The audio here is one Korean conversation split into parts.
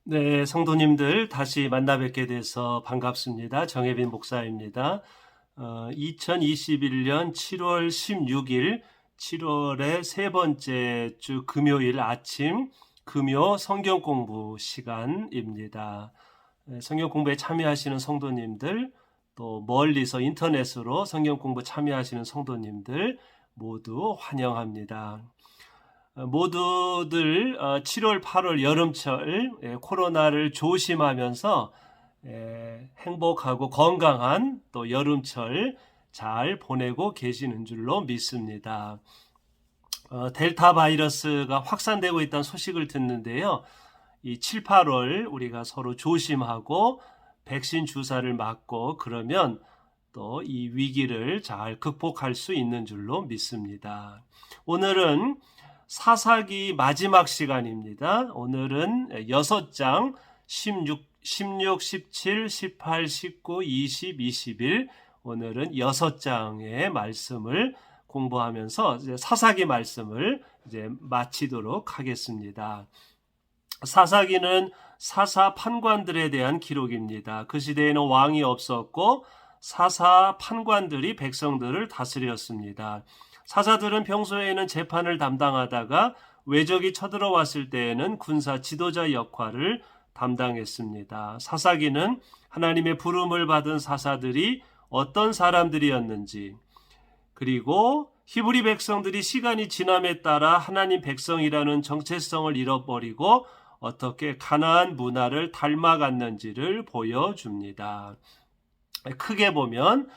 네, 성도님들 다시 만나 뵙게 돼서 반갑습니다. 정혜빈 목사입니다. 2021년 7월 16일, 7월의 세 번째 주 금요일 아침 금요 성경 공부 시간입니다. 성경 공부에 참여하시는 성도님들, 또 멀리서 인터넷으로 성경 공부 참여하시는 성도님들 모두 환영합니다. 모두들 7월, 8월 여름철 코로나를 조심하면서 행복하고 건강한 또 여름철 잘 보내고 계시는 줄로 믿습니다. 델타 바이러스가 확산되고 있다는 소식을 듣는데요. 이 7, 8월 우리가 서로 조심하고 백신 주사를 맞고 그러면 또 이 위기를 잘 극복할 수 있는 줄로 믿습니다. 오늘은 사사기 마지막 시간입니다. 오늘은 6장 16, 17, 18, 19, 20, 21 오늘은 6장의 말씀을 공부하면서 이제 사사기 말씀을 이제 마치도록 하겠습니다. 사사기는 사사 판관들에 대한 기록입니다. 그 시대에는 왕이 없었고 사사 판관들이 백성들을 다스렸습니다. 사사들은 평소에는 재판을 담당하다가 외적이 쳐들어왔을 때에는 군사 지도자 역할을 담당했습니다. 사사기는 하나님의 부름을 받은 사사들이 어떤 사람들이었는지, 그리고 히브리 백성들이 시간이 지남에 따라 하나님 백성이라는 정체성을 잃어버리고 어떻게 가나안 문화를 닮아갔는지를 보여줍니다. 크게 보면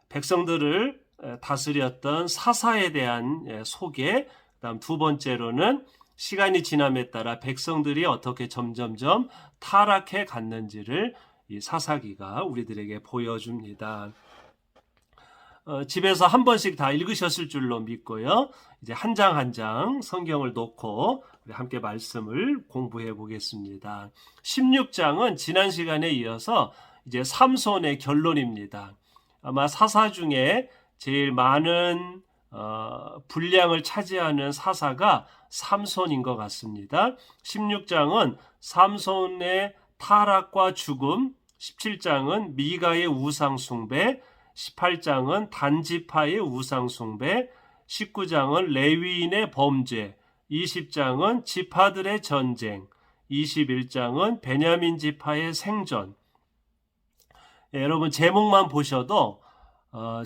백성들을 다스렸던 사사에 대한 소개, 그다음 두 번째로는 시간이 지남에 따라 백성들이 어떻게 점점점 타락해 갔는지를 이 사사기가 우리들에게 보여줍니다. 집에서 한 번씩 다 읽으셨을 줄로 믿고요. 이제 한 장 한 장 성경을 놓고 함께 말씀을 공부해 보겠습니다. 16장은 지난 시간에 이어서 이제 삼손의 결론입니다. 아마 사사 중에 제일 많은 분량을 차지하는 사사가 삼손인 것 같습니다. 16장은 삼손의 타락과 죽음, 17장은 미가의 우상 숭배, 18장은 단지파의 우상 숭배, 19장은 레위인의 범죄, 20장은 지파들의 전쟁, 21장은 베냐민 지파의 생존. 여러분 제목만 보셔도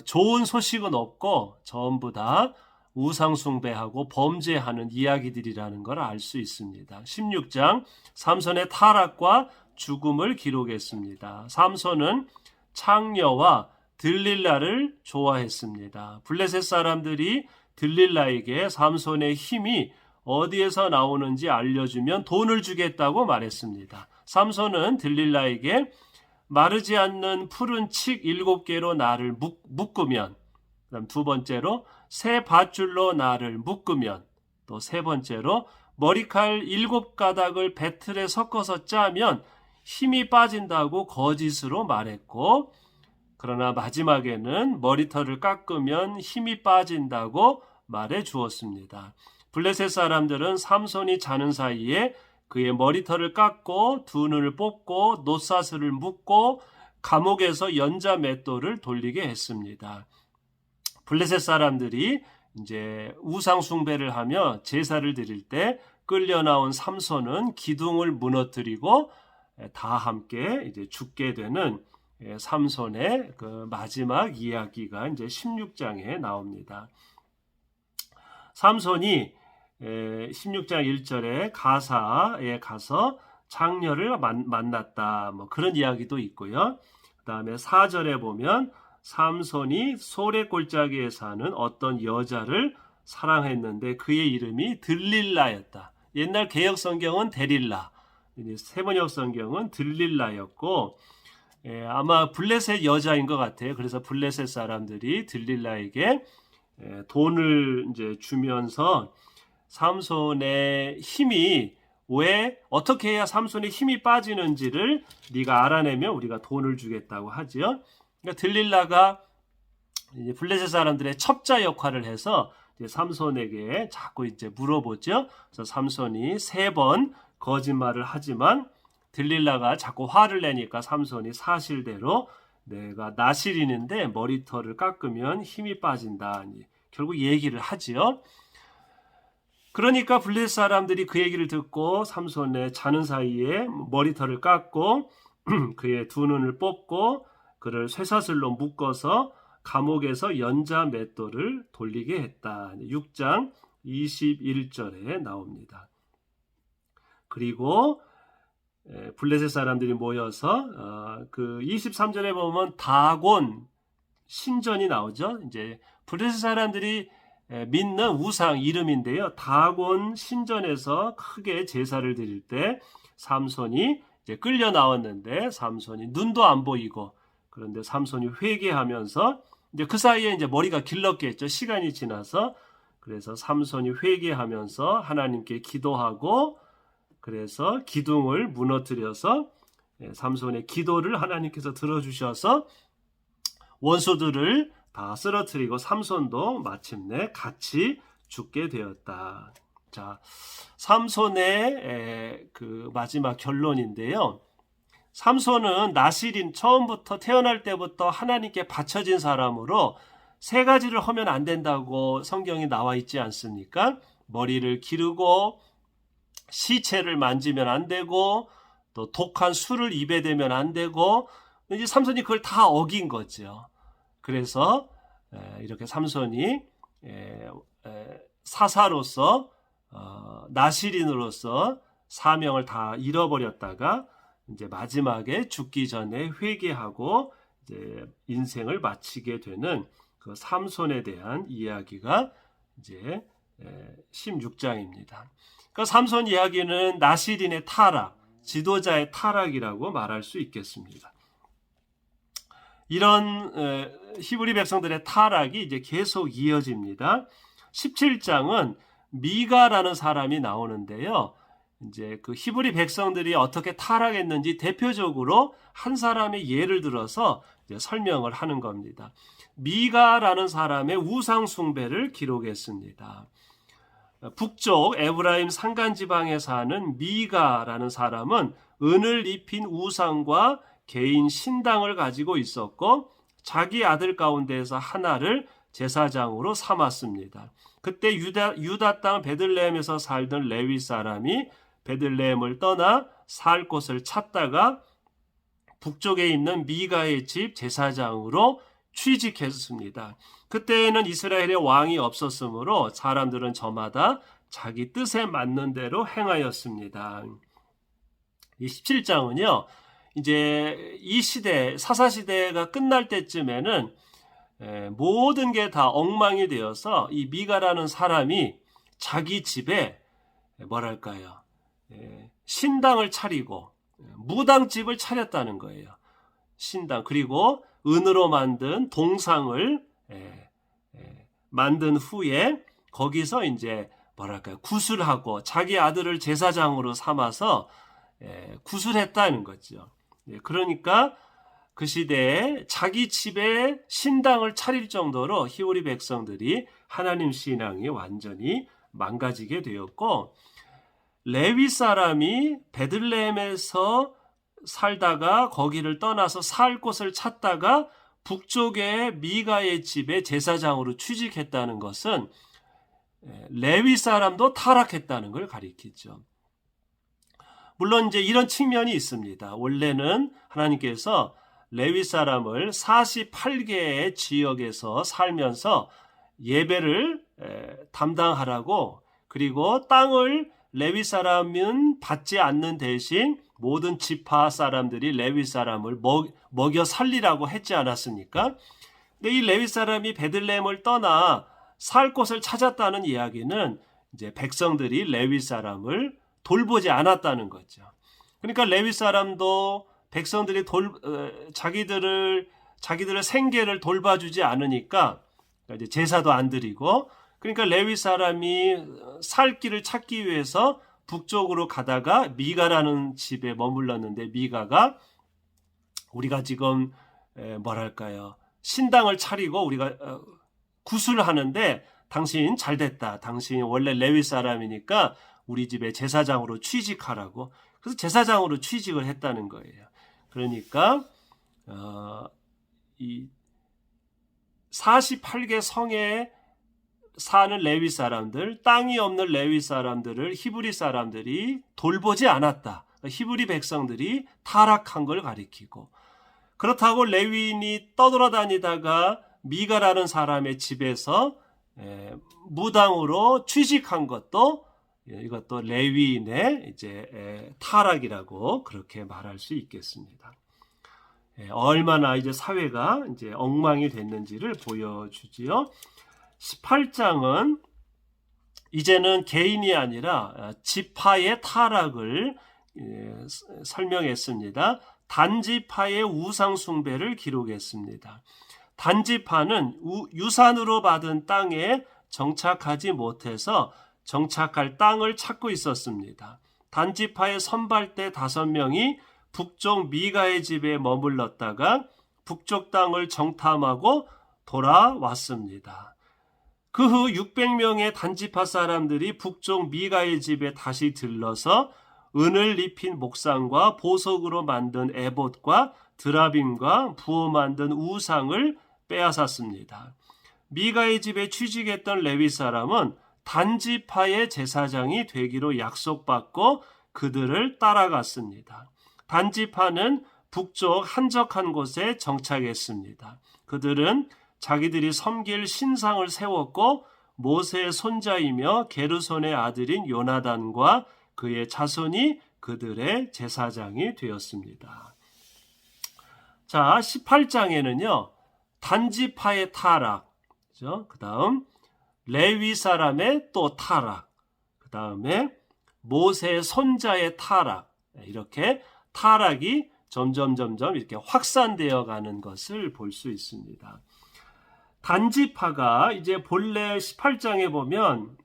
좋은 소식은 없고 전부 다 우상 숭배하고 범죄하는 이야기들이라는 걸 알 수 있습니다. 16장 삼손의 타락과 죽음을 기록했습니다. 삼손은 창녀와 들릴라를 좋아했습니다. 블레셋 사람들이 들릴라에게 삼손의 힘이 어디에서 나오는지 알려주면 돈을 주겠다고 말했습니다. 삼손은 들릴라에게 마르지 않는 푸른 칡 7개로 나를 묶으면, 그다음 두 번째로 새 밧줄로 나를 묶으면, 또 세 번째로 머리칼 7가닥을 배틀에 섞어서 짜면 힘이 빠진다고 거짓으로 말했고, 그러나 마지막에는 머리털을 깎으면 힘이 빠진다고 말해 주었습니다. 블레셋 사람들은 삼손이 자는 사이에 그의 머리털을 깎고 두 눈을 뽑고 노사슬을 묶고 감옥에서 연자 맷돌을 돌리게 했습니다. 블레셋 사람들이 이제 우상 숭배를 하며 제사를 드릴 때 끌려 나온 삼손은 기둥을 무너뜨리고 다 함께 이제 죽게 되는 삼손의 그 마지막 이야기가 이제 16장에 나옵니다. 삼손이 16장 1절에 가사에 가서 장녀를 만났다, 뭐 그런 이야기도 있고요. 그 다음에 4절에 보면 삼손이 소래 골짜기에 사는 어떤 여자를 사랑했는데 그의 이름이 들릴라였다. 옛날 개역 성경은 데릴라, 세번역 성경은 들릴라였고, 아마 블레셋 여자인 것 같아요. 그래서 블레셋 사람들이 들릴라에게 돈을 이제 주면서 삼손의 힘이 왜 어떻게 해야 삼손의 힘이 빠지는지를 네가 알아내면 우리가 돈을 주겠다고 하지요. 그러니까 들릴라가 이제 블레셋 사람들의 첩자 역할을 해서 이제 삼손에게 자꾸 이제 물어보죠. 그래서 삼손이 3번 거짓말을 하지만 들릴라가 자꾸 화를 내니까 삼손이 사실대로 내가 나실인인데 머리털을 깎으면 힘이 빠진다. 결국 얘기를 하지요. 그러니까 블레셋 사람들이 그 얘기를 듣고 삼손의 자는 사이에 머리털을 깎고 그의 두 눈을 뽑고 그를 쇠사슬로 묶어서 감옥에서 연자 맷돌을 돌리게 했다. 6장 21절에 나옵니다. 그리고 블레셋 사람들이 모여서 그 23절에 보면 다곤 신전이 나오죠. 이제 블레셋 사람들이 믿는 우상 이름인데요. 다곤 신전에서 크게 제사를 드릴 때 삼손이 이제 끌려 나왔는데 삼손이 눈도 안 보이고 그런데 삼손이 회개하면서 이제 그 사이에 이제 머리가 길렀겠죠. 시간이 지나서 그래서 삼손이 회개하면서 하나님께 기도하고 그래서 기둥을 무너뜨려서 삼손의 기도를 하나님께서 들어주셔서 원수들을 다 쓰러뜨리고 삼손도 마침내 같이 죽게 되었다. 자, 삼손의 그 마지막 결론인데요. 삼손은 나실인 처음부터 태어날 때부터 하나님께 바쳐진 사람으로 세 가지를 하면 안 된다고 성경이 나와 있지 않습니까? 머리를 기르고 시체를 만지면 안 되고 또 독한 술을 입에 대면 안 되고 이제 삼손이 그걸 다 어긴 거죠. 그래서 이렇게 삼손이 사사로서 나실인으로서 사명을 다 잃어버렸다가 이제 마지막에 죽기 전에 회개하고 이제 인생을 마치게 되는 그 삼손에 대한 이야기가 이제 16장입니다. 그러니까 삼손 이야기는 나실인의 타락, 지도자의 타락이라고 말할 수 있겠습니다. 이런 히브리 백성들의 타락이 이제 계속 이어집니다. 17장은 미가라는 사람이 나오는데요. 이제 그 히브리 백성들이 어떻게 타락했는지 대표적으로 한 사람의 예를 들어서 이제 설명을 하는 겁니다. 미가라는 사람의 우상 숭배를 기록했습니다. 북쪽 에브라임 산간지방에 사는 미가라는 사람은 은을 입힌 우상과 개인 신당을 가지고 있었고 자기 아들 가운데에서 하나를 제사장으로 삼았습니다. 그때 유다 땅 베들레헴에서 살던 레위 사람이 베들레헴을 떠나 살 곳을 찾다가 북쪽에 있는 미가의 집 제사장으로 취직했습니다. 그때에는 이스라엘의 왕이 없었으므로 사람들은 저마다 자기 뜻에 맞는 대로 행하였습니다. 이 17장은요. 이제 이 시대, 사사시대가 끝날 때쯤에는 모든 게 다 엉망이 되어서 이 미가라는 사람이 자기 집에 뭐랄까요? 신당을 차리고 무당집을 차렸다는 거예요. 신당. 그리고 은으로 만든 동상을 만든 후에 거기서 이제 뭐랄까요? 구술하고 자기 아들을 제사장으로 삼아서 구술했다는 거죠. 그러니까 그 시대에 자기 집에 신당을 차릴 정도로 히브리 백성들이 하나님 신앙이 완전히 망가지게 되었고 레위 사람이 베들레헴에서 살다가 거기를 떠나서 살 곳을 찾다가 북쪽의 미가의 집에 제사장으로 취직했다는 것은 레위 사람도 타락했다는 걸 가리키죠. 물론 이제 이런 측면이 있습니다. 원래는 하나님께서 레위 사람을 48개의 지역에서 살면서 예배를 담당하라고 그리고 땅을 레위 사람은 받지 않는 대신 모든 지파 사람들이 레위 사람을 먹여 살리라고 했지 않았습니까? 근데 이 레위 사람이 베들레헴을 떠나 살 곳을 찾았다는 이야기는 이제 백성들이 레위 사람을 돌보지 않았다는 거죠. 그러니까 레위 사람도 백성들이 자기들의 생계를 돌봐주지 않으니까 이제 제사도 안 드리고 그러니까 레위 사람이 살 길을 찾기 위해서 북쪽으로 가다가 미가라는 집에 머물렀는데 미가가 우리가 지금 뭐랄까요 신당을 차리고 우리가 구술을 하는데 당신 잘됐다. 당신이 원래 레위 사람이니까 우리 집에 제사장으로 취직하라고. 그래서 제사장으로 취직을 했다는 거예요. 그러니까 이 48개 성에 사는 레위 사람들, 땅이 없는 레위 사람들을 히브리 사람들이 돌보지 않았다. 히브리 백성들이 타락한 걸 가리키고, 그렇다고 레위인이 떠돌아다니다가 미가라는 사람의 집에서 무당으로 취직한 것도 이것도 레위인의 이제 타락이라고 그렇게 말할 수 있겠습니다. 얼마나 이제 사회가 이제 엉망이 됐는지를 보여주지요. 18장은 이제는 개인이 아니라 지파의 타락을 설명했습니다. 단지파의 우상 숭배를 기록했습니다. 단지파는 유산으로 받은 땅에 정착하지 못해서 정착할 땅을 찾고 있었습니다. 단지파의 선발대 5명이 북쪽 미가의 집에 머물렀다가 북쪽 땅을 정탐하고 돌아왔습니다. 그 후 600명의 단지파 사람들이 북쪽 미가의 집에 다시 들러서 은을 입힌 목상과 보석으로 만든 에봇과 드라빔과 부어 만든 우상을 빼앗았습니다. 미가의 집에 취직했던 레위 사람은 단지파의 제사장이 되기로 약속받고 그들을 따라갔습니다. 단지파는 북쪽 한적한 곳에 정착했습니다. 그들은 자기들이 섬길 신상을 세웠고 모세의 손자이며 게르손의 아들인 요나단과 그의 자손이 그들의 제사장이 되었습니다. 자, 18장에는요. 단지파의 타락, 그 다음 레위 사람의 또 타락, 그 다음에 모세의 손자의 타락, 이렇게 타락이 점점 이렇게 확산되어 가는 것을 볼 수 있습니다. 단지파가 이제 본래 18장에 보면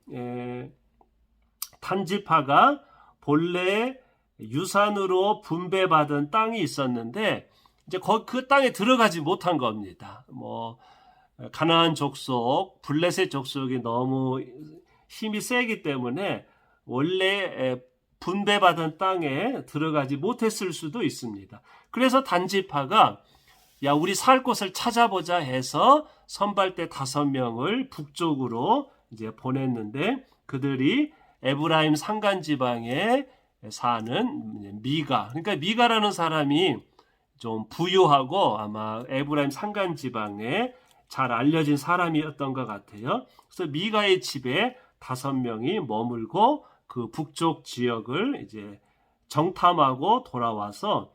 단지파가 본래 유산으로 분배받은 땅이 있었는데 이제 그 땅에 들어가지 못한 겁니다. 가나안 족속, 블레셋 족속이 너무 힘이 세기 때문에 원래 분배받은 땅에 들어가지 못했을 수도 있습니다. 그래서 단지파가 우리 살 곳을 찾아보자 해서 선발대 5명을 북쪽으로 이제 보냈는데 그들이 에브라임 산간 지방에 사는 미가, 그러니까 미가라는 사람이 좀 부유하고 아마 에브라임 산간 지방에 잘 알려진 사람이었던 것 같아요. 그래서 미가의 집에 5명이 머물고 그 북쪽 지역을 이제 정탐하고 돌아와서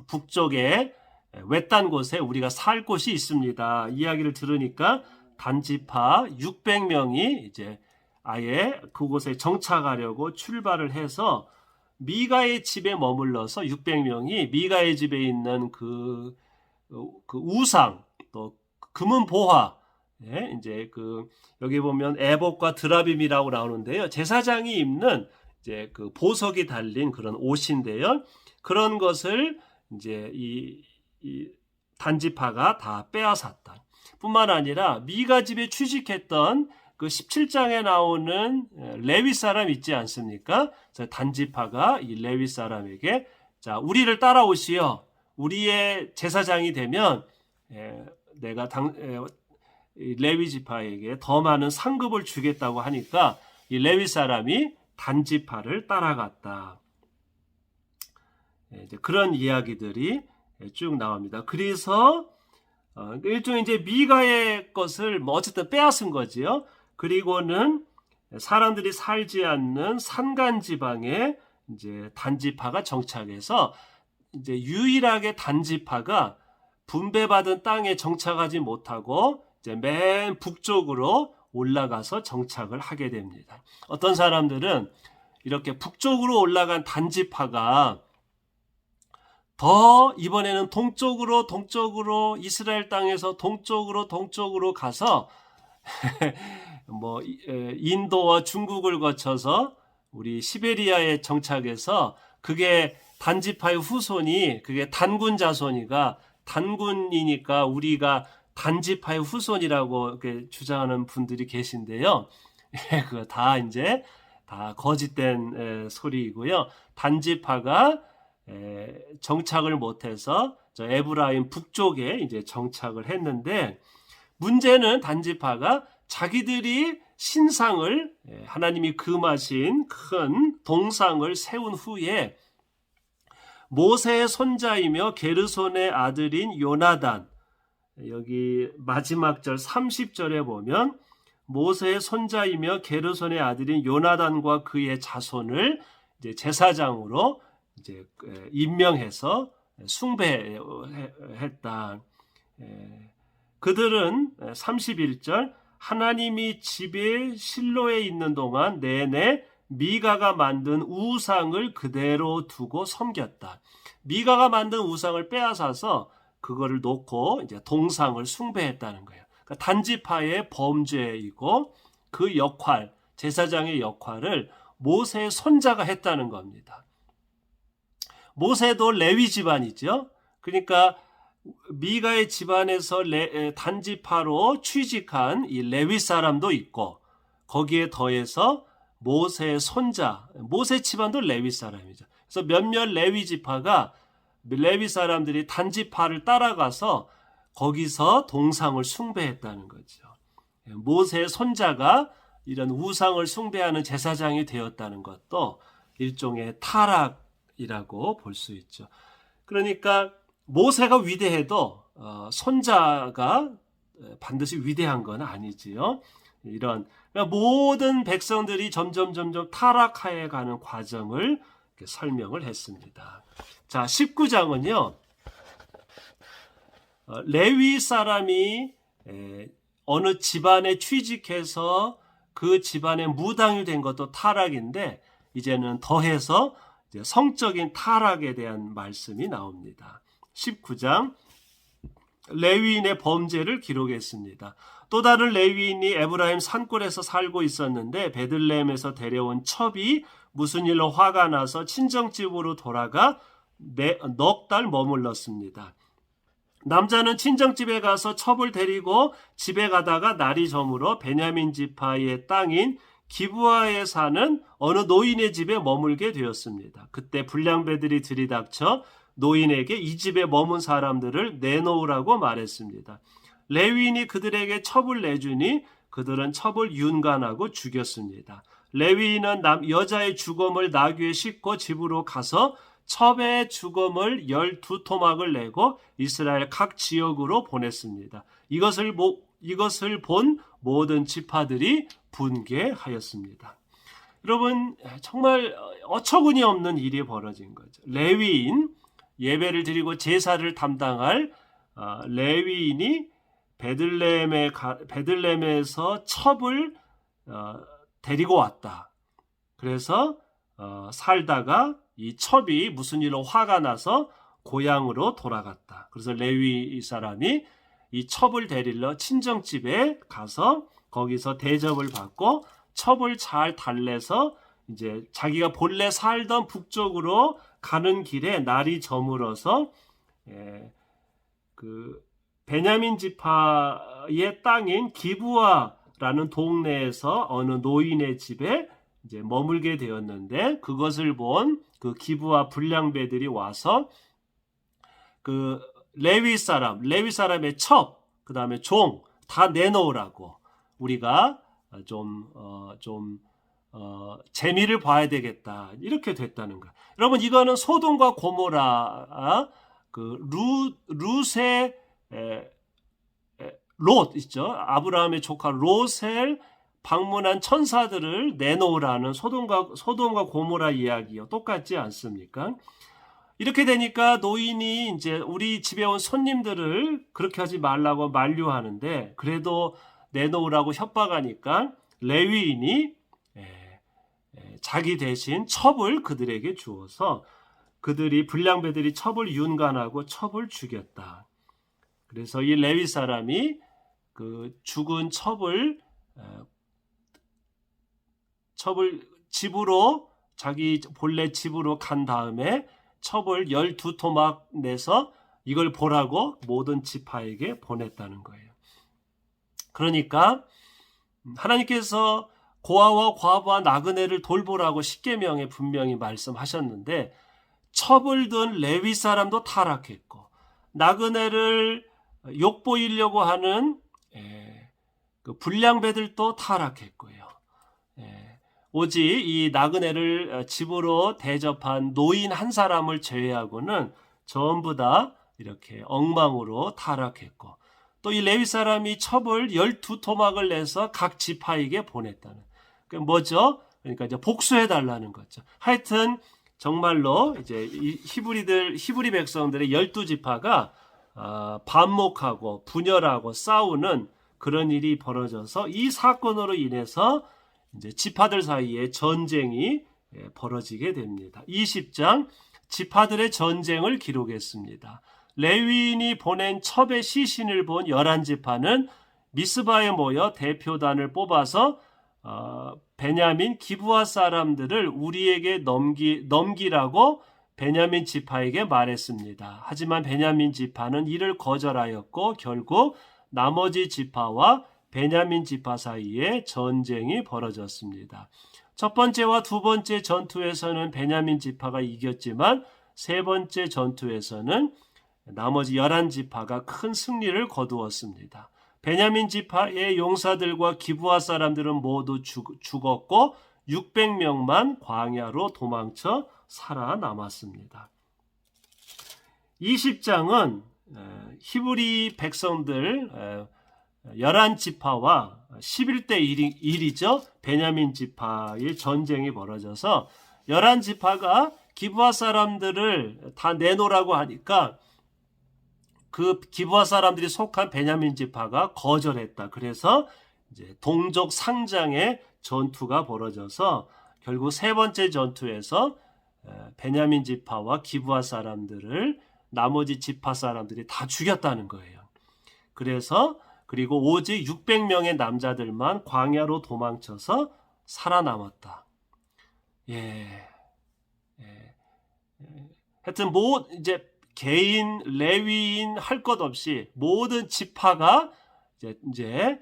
북쪽에 외딴 곳에 우리가 살 곳이 있습니다. 이야기를 들으니까 단지파 600명이 이제 아예 그곳에 정착하려고 출발을 해서 미가의 집에 머물러서 600명이 미가의 집에 있는 그 우상 또 금은 보화, 이제 여기 보면 에봇과 드라빔이라고 나오는데요. 제사장이 입는 이제 그 보석이 달린 그런 옷인데요. 그런 것을 이제 이 단지파가 다 빼앗았다. 뿐만 아니라 미가 집에 취직했던 그 17장에 나오는 레위 사람 있지 않습니까? 그래서 단지파가 이 레위 사람에게 자, 우리를 따라오시오. 우리의 제사장이 되면 내가 레위 지파에게 더 많은 상급을 주겠다고 하니까 이 레위 사람이 단지파를 따라갔다. 이제 그런 이야기들이 쭉 나옵니다. 그래서 일종의 이제 미가의 것을 어쨌든 빼앗은 거지요. 그리고는 사람들이 살지 않는 산간 지방에 이제 단지파가 정착해서 이제 유일하게 단지파가 분배받은 땅에 정착하지 못하고 이제 맨 북쪽으로 올라가서 정착을 하게 됩니다. 어떤 사람들은 이렇게 북쪽으로 올라간 단지파가 더 이번에는 동쪽으로 이스라엘 땅에서 동쪽으로 가서 인도와 중국을 거쳐서 우리 시베리아에 정착해서 그게 단지파의 후손이 그게 단군 자손이가 단군이니까 우리가 단지파의 후손이라고 이렇게 주장하는 분들이 계신데요. 그거 다 이제 다 거짓된 소리이고요. 단지파가 정착을 못해서 저 에브라임 북쪽에 이제 정착을 했는데, 문제는 단지파가 자기들이 신상을, 하나님이 금하신 큰 동상을 세운 후에 모세의 손자이며 게르손의 아들인 요나단, 여기 마지막 절 30절에 보면 모세의 손자이며 게르손의 아들인 요나단과 그의 자손을 이제 제사장으로 이제 임명해서 숭배했다. 그들은 31절 하나님이 집에 실로에 있는 동안 내내 미가가 만든 우상을 그대로 두고 섬겼다. 미가가 만든 우상을 빼앗아서 그거를 놓고 이제 동상을 숭배했다는 거예요. 그러니까 단지파의 범죄이고 그 역할, 제사장의 역할을 모세의 손자가 했다는 겁니다. 모세도 레위 집안이죠. 그러니까 미가의 집안에서 단지파로 취직한 이 레위 사람도 있고, 거기에 더해서 모세의 손자, 모세 집안도 레위 사람이죠. 그래서 몇몇 레위 지파가, 레위 사람들이 단지파를 따라가서 거기서 동상을 숭배했다는 거죠. 모세의 손자가 이런 우상을 숭배하는 제사장이 되었다는 것도 일종의 타락이라고 볼 수 있죠. 그러니까 모세가 위대해도 손자가 반드시 위대한 건 아니지요. 이런 모든 백성들이 점점 타락하여 가는 과정을 설명을 했습니다. 자, 19장은요. 레위 사람이 어느 집안에 취직해서 그 집안의 무당이 된 것도 타락인데, 이제는 더해서 이제 성적인 타락에 대한 말씀이 나옵니다. 19장 레위인의 범죄를 기록했습니다. 또 다른 레위인이 에브라임 산골에서 살고 있었는데 베들레헴에서 데려온 첩이 무슨 일로 화가 나서 친정집으로 돌아가 넉 달 머물렀습니다. 남자는 친정집에 가서 첩을 데리고 집에 가다가 날이 저물어 베냐민 지파의 땅인 기브아에 사는 어느 노인의 집에 머물게 되었습니다. 그때 불량배들이 들이닥쳐 노인에게 이 집에 머문 사람들을 내놓으라고 말했습니다. 레위인이 그들에게 첩을 내주니 그들은 첩을 윤관하고 죽였습니다. 레위인은 여자의 죽음을 나귀에 싣고 집으로 가서 첩의 죽음을 12토막을 내고 이스라엘 각 지역으로 보냈습니다. 이것을 본 모든 지파들이 분개하였습니다. 여러분, 정말 어처구니 없는 일이 벌어진 거죠. 레위인, 예배를 드리고 제사를 담당할 레위인이 베들레헴에서 첩을 데리고 왔다. 그래서 살다가 이 첩이 무슨 일로 화가 나서 고향으로 돌아갔다. 그래서 레위 사람이 이 첩을 데리러 친정집에 가서 거기서 대접을 받고 첩을 잘 달래서 이제 자기가 본래 살던 북쪽으로 가는 길에 날이 저물어서 그 베냐민 지파의 땅인 기브아라는 동네에서 어느 노인의 집에 이제 머물게 되었는데, 그것을 본 그 기브아 불량배들이 와서 그 레위 사람의 첩, 그 다음에 종 다 내놓으라고, 우리가 재미를 봐야 되겠다, 이렇게 됐다는 거야. 여러분, 이거는 소돔과 고모라, 그 룻의 롯 있죠. 아브라함의 조카 롯을 방문한 천사들을 내놓으라는 소돔과 고모라 이야기요. 똑같지 않습니까? 이렇게 되니까 노인이 이제 우리 집에 온 손님들을 그렇게 하지 말라고 만류하는데, 그래도 내놓으라고 협박하니까 레위인이 자기 대신 첩을 그들에게 주어서 그들이 불량배들이 첩을 윤관하고 첩을 죽였다. 그래서 이 레위 사람이 그 죽은 첩을 집으로, 자기 본래 집으로 간 다음에 첩을 12토막 내서 이걸 보라고 모든 지파에게 보냈다는 거예요. 그러니까 하나님께서 고아와 과부와 나그네를 돌보라고 십계명에 분명히 말씀하셨는데 첩을 든 레위 사람도 타락했고 나그네를 욕보이려고 하는 그 불량배들도 타락했고요. 오직 이 나그네를 집으로 대접한 노인 한 사람을 제외하고는 전부 다 이렇게 엉망으로 타락했고 또 이 레위 사람이 첩을 12토막을 내서 각 지파에게 보냈다는 그 뭐죠? 그러니까 이제 복수해 달라는 거죠. 하여튼 정말로 이제 이 히브리 백성들의 12지파가 반목하고 분열하고 싸우는 그런 일이 벌어져서 이 사건으로 인해서 이제 지파들 사이에 전쟁이 벌어지게 됩니다. 20장 지파들의 전쟁을 기록했습니다. 레위인이 보낸 첩의 시신을 본 11지파는 미스바에 모여 대표단을 뽑아서 베냐민 기브아 사람들을 우리에게 넘기라고 베냐민 지파에게 말했습니다. 하지만 베냐민 지파는 이를 거절하였고 결국 나머지 지파와 베냐민 지파 사이에 전쟁이 벌어졌습니다. 첫 번째와 두 번째 전투에서는 베냐민 지파가 이겼지만 세 번째 전투에서는 나머지 11지파가 큰 승리를 거두었습니다. 베냐민 지파의 용사들과 기브아 사람들은 모두 죽었고 600명만 광야로 도망쳐 살아남았습니다. 20장은 히브리 백성들 11지파와 11대 1이죠. 베냐민 지파의 전쟁이 벌어져서 11지파가 기브아 사람들을 다 내놓으라고 하니까 그 기브아 사람들이 속한 베냐민 지파가 거절했다. 그래서 이제 동족 상장의 전투가 벌어져서 결국 세 번째 전투에서 베냐민 지파와 기브아 사람들을 나머지 지파 사람들이 다 죽였다는 거예요. 그리고 오직 600명의 남자들만 광야로 도망쳐서 살아남았다. 하여튼 이제 개인, 레위인 할 것 없이 모든 지파가 이제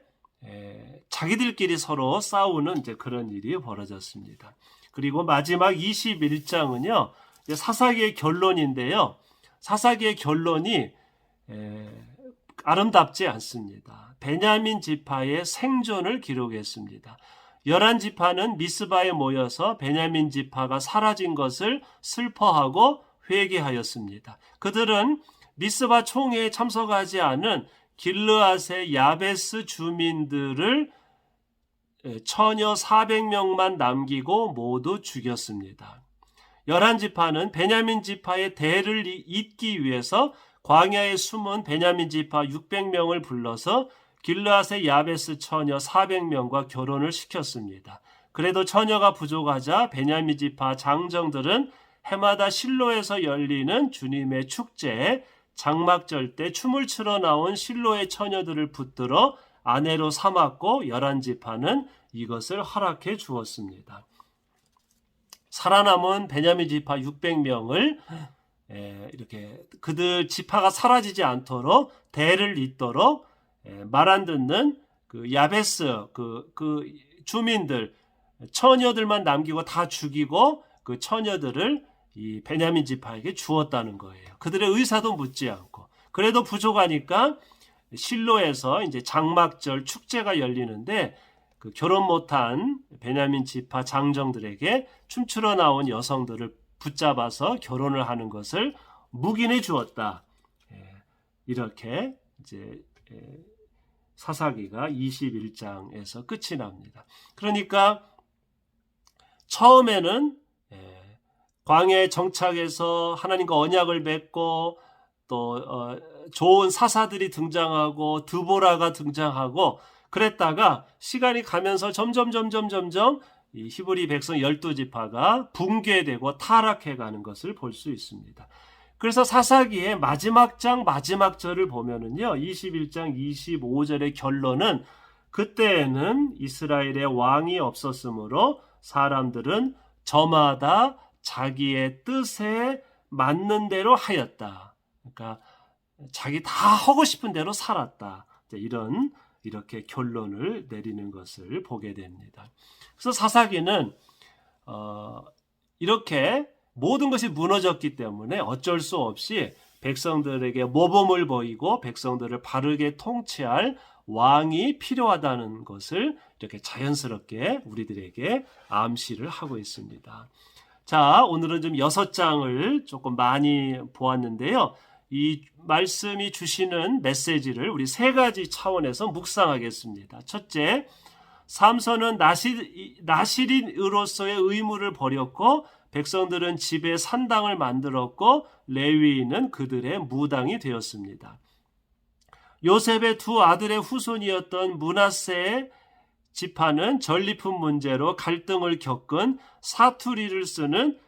자기들끼리 서로 싸우는 이제 그런 일이 벌어졌습니다. 그리고 마지막 21장은요, 사사기의 결론인데요. 사사기의 결론이 아름답지 않습니다. 베냐민 지파의 생존을 기록했습니다. 11지파는 미스바에 모여서 베냐민 지파가 사라진 것을 슬퍼하고 회개하였습니다. 그들은 미스바 총회에 참석하지 않은 길르앗의 야베스 주민들을 처녀 400명만 남기고 모두 죽였습니다. 11지파는 베냐민 지파의 대를 잇기 위해서 광야에 숨은 베냐민 지파 600명을 불러서 길르앗의 야베스 처녀 400명과 결혼을 시켰습니다. 그래도 처녀가 부족하자 베냐민 지파 장정들은 해마다 실로에서 열리는 주님의 축제에 장막절 때 춤을 추러 나온 실로의 처녀들을 붙들어 아내로 삼았고 11지파는 이것을 허락해 주었습니다. 살아남은 베냐민 지파 600명을 이렇게 그들 지파가 사라지지 않도록 대를 잇도록 말 안 듣는 그 야베스 그 주민들 처녀들만 남기고 다 죽이고 그 처녀들을 이 베냐민 지파에게 주었다는 거예요. 그들의 의사도 묻지 않고. 그래도 부족하니까 실로에서 이제 장막절 축제가 열리는데 그 결혼 못한 베냐민 지파 장정들에게 춤추러 나온 여성들을 붙잡아서 결혼을 하는 것을 묵인해 주었다. 이렇게 이제 사사기가 21장에서 끝이 납니다. 그러니까 처음에는 광야에 정착해서 하나님과 언약을 맺고 또 좋은 사사들이 등장하고 드보라가 등장하고 그랬다가 시간이 가면서 점점 이 히브리 백성 12지파가 붕괴되고 타락해가는 것을 볼 수 있습니다. 그래서 사사기의 마지막 장 마지막 절을 보면은요 21장 25절의 결론은 그때에는 이스라엘의 왕이 없었으므로 사람들은 저마다 자기의 뜻에 맞는 대로 하였다. 그러니까 자기 다 하고 싶은 대로 살았다. 이런 이렇게 결론을 내리는 것을 보게 됩니다. 그래서 사사기는 이렇게 모든 것이 무너졌기 때문에 어쩔 수 없이 백성들에게 모범을 보이고 백성들을 바르게 통치할 왕이 필요하다는 것을 이렇게 자연스럽게 우리들에게 암시를 하고 있습니다. 자, 오늘은 좀 6장을 조금 많이 보았는데요. 이 말씀이 주시는 메시지를 우리 3가지 차원에서 묵상하겠습니다. 첫째, 삼손은 나실인으로서의 의무를 버렸고 백성들은 집에 산당을 만들었고 레위인은 그들의 무당이 되었습니다. 요셉의 2 아들의 후손이었던 므낫세의 지파는 전리품 문제로 갈등을 겪은 사투리를 쓰는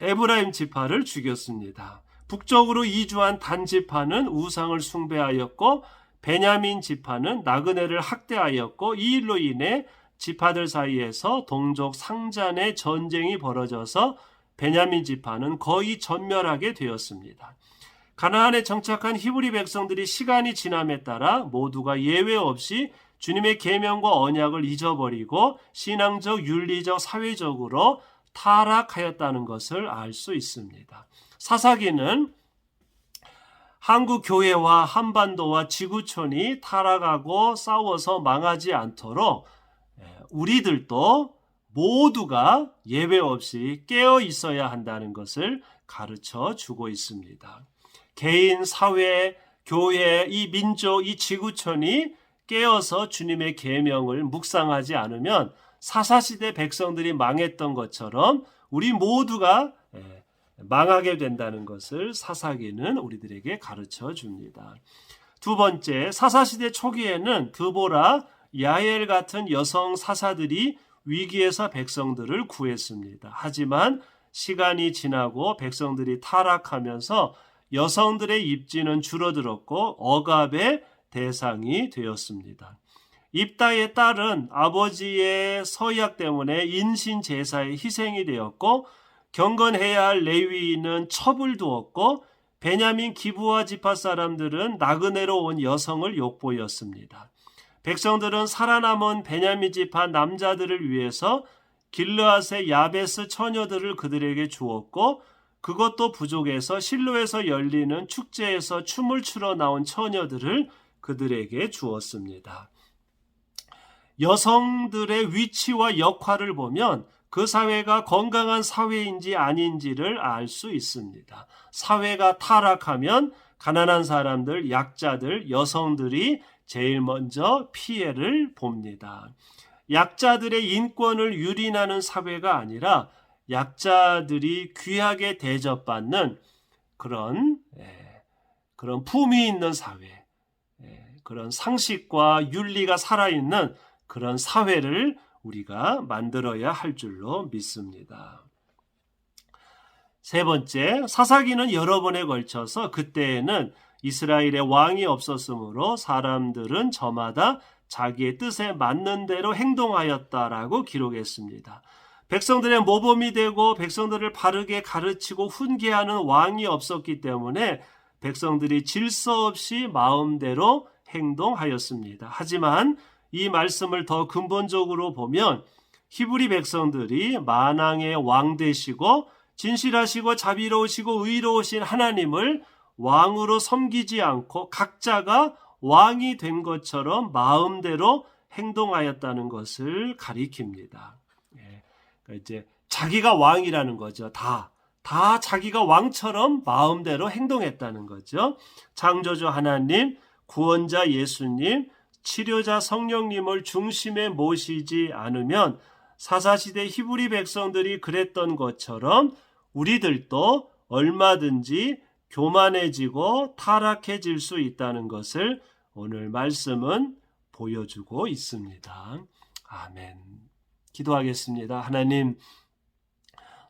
에브라임 지파를 죽였습니다. 북쪽으로 이주한 단 지파는 우상을 숭배하였고 베냐민 지파는 나그네를 학대하였고 이 일로 인해 지파들 사이에서 동족 상잔의 전쟁이 벌어져서 베냐민 지파는 거의 전멸하게 되었습니다. 가나안에 정착한 히브리 백성들이 시간이 지남에 따라 모두가 예외 없이 주님의 계명과 언약을 잊어버리고 신앙적, 윤리적, 사회적으로 타락하였다는 것을 알 수 있습니다. 사사기는 한국 교회와 한반도와 지구촌이 타락하고 싸워서 망하지 않도록 우리들도 모두가 예외 없이 깨어 있어야 한다는 것을 가르쳐 주고 있습니다. 개인, 사회, 교회, 이 민족, 이 지구촌이 깨어서 주님의 계명을 묵상하지 않으면 사사시대 백성들이 망했던 것처럼 우리 모두가 망하게 된다는 것을 사사기는 우리들에게 가르쳐 줍니다. 2번째, 사사시대 초기에는 드보라, 야엘 같은 여성 사사들이 위기에서 백성들을 구했습니다. 하지만 시간이 지나고 백성들이 타락하면서 여성들의 입지는 줄어들었고 억압의 대상이 되었습니다. 입다의 딸은 아버지의 서약 때문에 인신 제사에 희생이 되었고 경건해야 할 레위인은 처불두었고 베냐민 기브아 지파 사람들은 나그네로 온 여성을 욕보였습니다. 백성들은 살아남은 베냐민 지파 남자들을 위해서 길르앗의 야베스 처녀들을 그들에게 주었고 그것도 부족해서 실로에서 열리는 축제에서 춤을 추러 나온 처녀들을 그들에게 주었습니다. 여성들의 위치와 역할을 보면 그 사회가 건강한 사회인지 아닌지를 알 수 있습니다. 사회가 타락하면 가난한 사람들, 약자들, 여성들이 제일 먼저 피해를 봅니다. 약자들의 인권을 유린하는 사회가 아니라 약자들이 귀하게 대접받는 그런 품위 있는 사회, 그런 상식과 윤리가 살아있는 그런 사회를 우리가 만들어야 할 줄로 믿습니다. 3번째, 사사기는 여러 번에 걸쳐서 그때에는 이스라엘의 왕이 없었으므로 사람들은 저마다 자기의 뜻에 맞는 대로 행동하였다라고 기록했습니다. 백성들의 모범이 되고 백성들을 바르게 가르치고 훈계하는 왕이 없었기 때문에 백성들이 질서 없이 마음대로 행동하였습니다. 하지만 이 말씀을 더 근본적으로 보면 히브리 백성들이 만왕의 왕 되시고 진실하시고 자비로우시고 의로우신 하나님을 왕으로 섬기지 않고 각자가 왕이 된 것처럼 마음대로 행동하였다는 것을 가리킵니다. 그러니까 이제 자기가 왕이라는 거죠. 다 자기가 왕처럼 마음대로 행동했다는 거죠. 창조주 하나님, 구원자 예수님, 치료자 성령님을 중심에 모시지 않으면 사사시대 히브리 백성들이 그랬던 것처럼 우리들도 얼마든지 교만해지고 타락해질 수 있다는 것을 오늘 말씀은 보여주고 있습니다. 아멘. 기도하겠습니다. 하나님,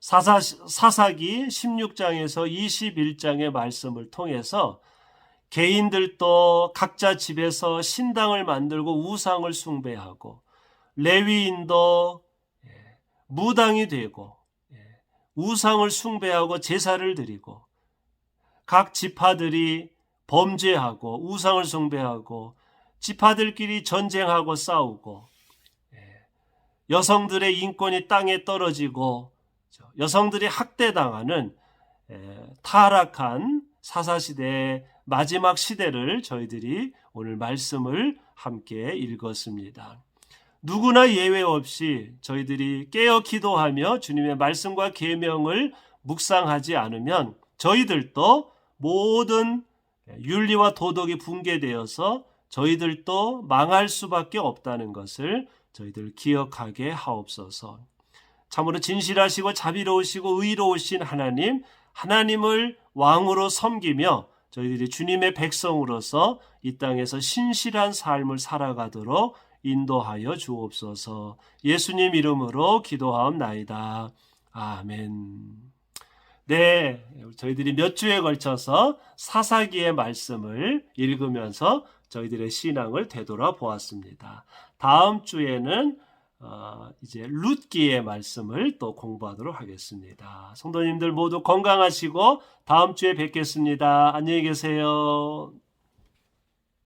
사사기 16장에서 21장의 말씀을 통해서 개인들도 각자 집에서 신당을 만들고 우상을 숭배하고 레위인도 무당이 되고 우상을 숭배하고 제사를 드리고 각 지파들이 범죄하고 우상을 숭배하고 지파들끼리 전쟁하고 싸우고, 여성들의 인권이 땅에 떨어지고 여성들이 학대당하는 타락한 사사시대의 마지막 시대를 저희들이 오늘 말씀을 함께 읽었습니다. 누구나 예외 없이 저희들이 깨어 기도하며 주님의 말씀과 계명을 묵상하지 않으면 저희들도 모든 윤리와 도덕이 붕괴되어서 저희들도 망할 수밖에 없다는 것을 저희들 기억하게 하옵소서. 참으로 진실하시고 자비로우시고 의로우신 하나님, 하나님을 왕으로 섬기며 저희들이 주님의 백성으로서 이 땅에서 신실한 삶을 살아가도록 인도하여 주옵소서. 예수님 이름으로 기도하옵나이다. 아멘. 네, 저희들이 몇 주에 걸쳐서 사사기의 말씀을 읽으면서 저희들의 신앙을 되돌아보았습니다. 다음 주에는 이제 룻기의 말씀을 또 공부하도록 하겠습니다. 성도님들 모두 건강하시고 다음 주에 뵙겠습니다. 안녕히 계세요.